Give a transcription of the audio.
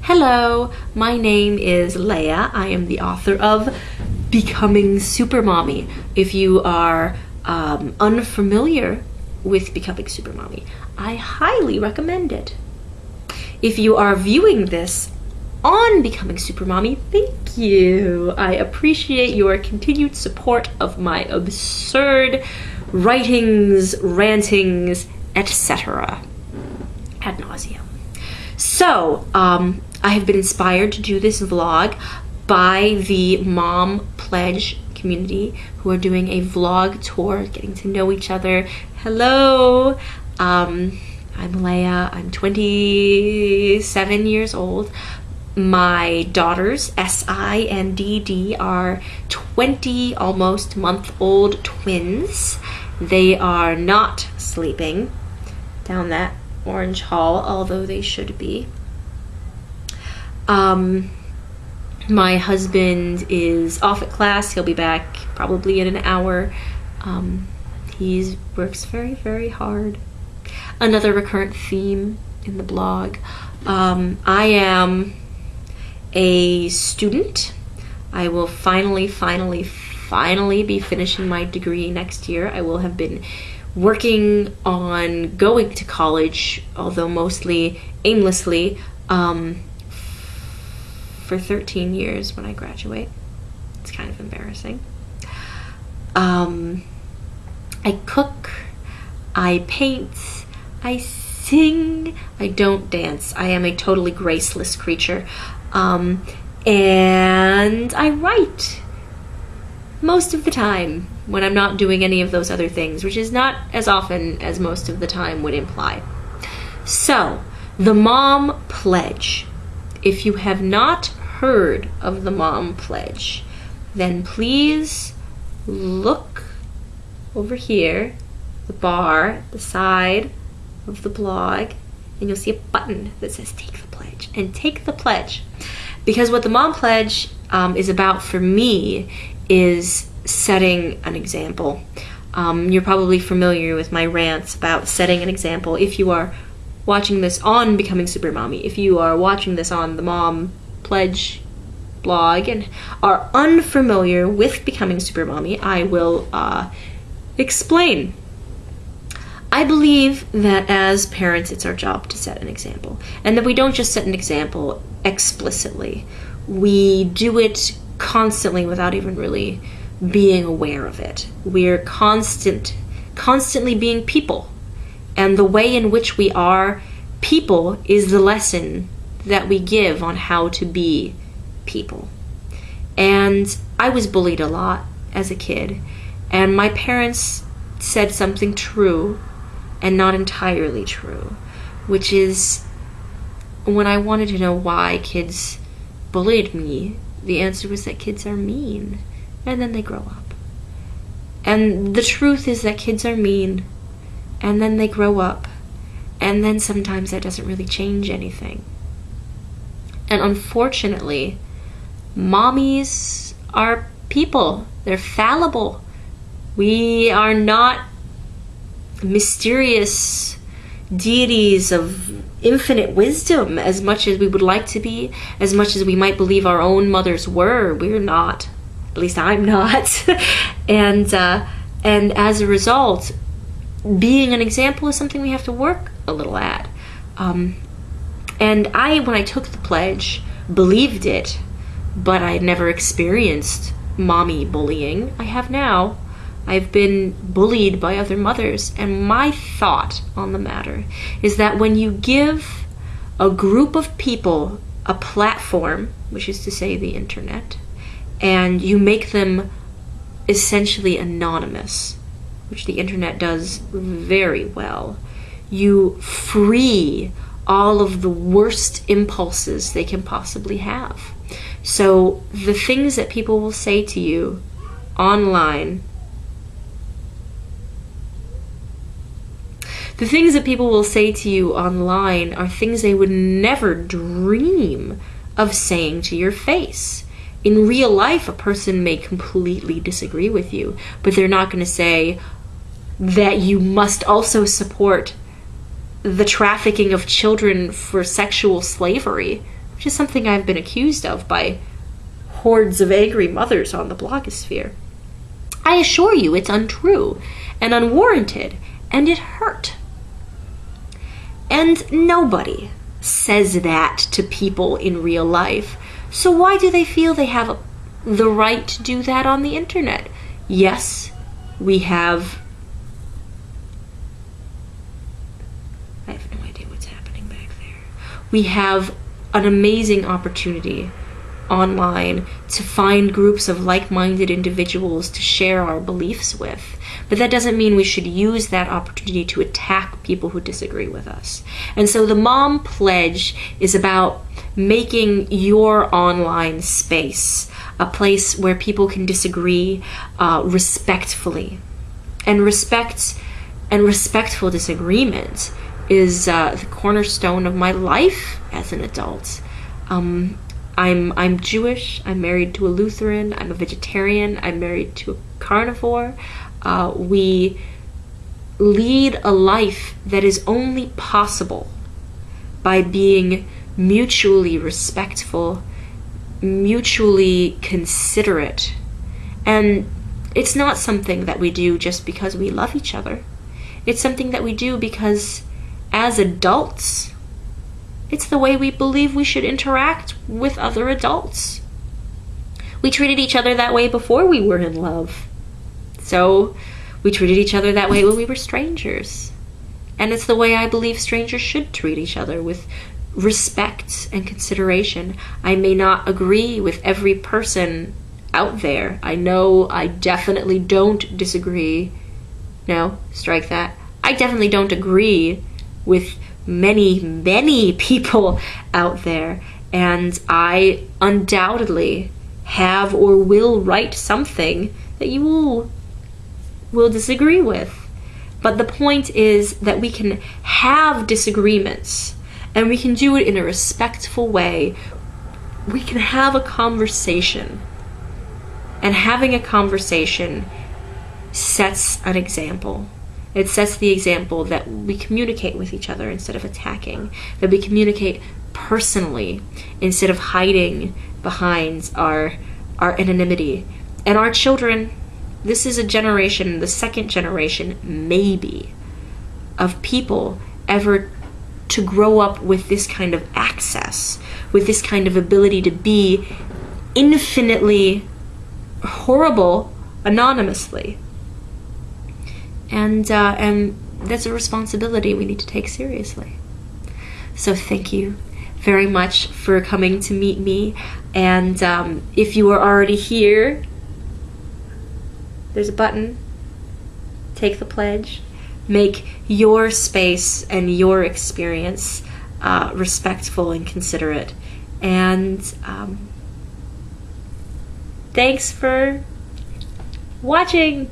Hello, my name is Leia. I am the author of Becoming Super Mommy. If you are unfamiliar with Becoming Super Mommy, I highly recommend it. If you are viewing this on Becoming Super Mommy, thank you. I appreciate your continued support of my absurd writings, rantings, etc. ad nauseum. So, I have been inspired to do this vlog by the Mom Pledge community who are doing a vlog tour, getting to know each other. Hello, I'm Leia. I'm 27 years old. My daughters, S.I. and D.D., are 20 almost month-old twins. They are not sleeping down that orange hall, although they should be. My husband is off at class. He'll be back probably in an hour. He works very, very hard. Another recurrent theme in the blog. I am a student. I will finally be finishing my degree next year. I will have been working on going to college, although mostly aimlessly, for 13 years when I graduate. It's kind of embarrassing. I cook, I paint, I sing, I don't dance. I am a totally graceless creature. And I write most of the time when I'm not doing any of those other things, which is not as often as most of the time would imply. So, the Mom Pledge. If you have not heard of the Mom Pledge, then please look over here, the bar, the side of the blog, and you'll see a button that says Take the Pledge. And take the pledge. Because what the Mom Pledge is about for me is setting an example. You're probably familiar with my rants about setting an example. If you are watching this on Becoming Super Mommy, if you are watching this on the Mom Pledge blog and are unfamiliar with Becoming Super Mommy, I will explain. I believe that as parents, it's our job to set an example. And that we don't just set an example explicitly. We do it constantly without even really being aware of it. We're constantly being people. And the way in which we are people is the lesson that we give on how to be people. And I was bullied a lot as a kid. And my parents said something true and not entirely true, which is when I wanted to know why kids bullied me, the answer was that kids are mean, and then they grow up. And the truth is that kids are mean, and then they grow up, and then sometimes that doesn't really change anything. And unfortunately, mommies are people. They're fallible. We are not mysterious deities of infinite wisdom as much as we would like to be, as much as we might believe our own mothers were. We're not. At least I'm not. And as a result, being an example is something we have to work a little at. And when I took the pledge, believed it, but I had never experienced mommy bullying. I have now. I've been bullied by other mothers, and my thought on the matter is that when you give a group of people a platform, which is to say the internet, and you make them essentially anonymous, which the internet does very well, you free all of the worst impulses they can possibly have. So the things that people will say to you online, the things that people will say to you online are things they would never dream of saying to your face. In real life, a person may completely disagree with you, but they're not going to say that you must also support the trafficking of children for sexual slavery. which is something I've been accused of by hordes of angry mothers on the blogosphere. I assure you it's untrue and unwarranted, and it hurt. And nobody says that to people in real life. So why do they feel they have the right to do that on the internet? Yes, we have... I have no idea what's happening back there. We have an amazing opportunity online to find groups of like-minded individuals to share our beliefs with. But that doesn't mean we should use that opportunity to attack people who disagree with us. And so the Mom Pledge is about making your online space a place where people can disagree respectfully. And respectful disagreement is the cornerstone of my life as an adult. I'm Jewish, I'm married to a Lutheran, I'm a vegetarian, I'm married to a carnivore. We lead a life that is only possible by being mutually respectful, mutually considerate. And it's not something that we do just because we love each other. It's something that we do because as adults, it's the way we believe we should interact with other adults. We treated each other that way before we were in love. So we treated each other that way when we were strangers. And it's the way I believe strangers should treat each other, with respect and consideration. I may not agree with every person out there. I know I definitely don't disagree. No, strike that. I definitely don't agree with many people out there, and I undoubtedly have or will write something that you will disagree with. But the point is that we can have disagreements, and we can do it in a respectful way. We can have a conversation, and having a conversation sets an example. It sets the example that we communicate with each other instead of attacking, that we communicate personally instead of hiding behind our anonymity. And our children, this is a generation, the second generation, maybe, of people ever to grow up with this kind of access, with this kind of ability to be infinitely horrible anonymously. And that's a responsibility we need to take seriously. So thank you very much for coming to meet me. And if you are already here, there's a button. Take the pledge. Make your space and your experience respectful and considerate. And thanks for watching.